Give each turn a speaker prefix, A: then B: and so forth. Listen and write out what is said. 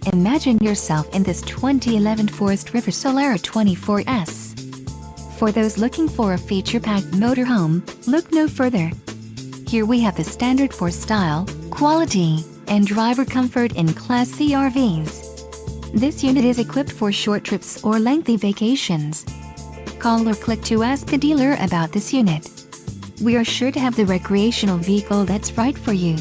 A: Imagine yourself in this 2011 Forest River Solera 24S. For those looking for a feature-packed motorhome, look no further. Here we have the standard for style, quality, and driver comfort in Class C RVs. This unit is equipped for short trips or lengthy vacations. Call or click to ask the dealer about this unit. We are sure to have the recreational vehicle that's right for you.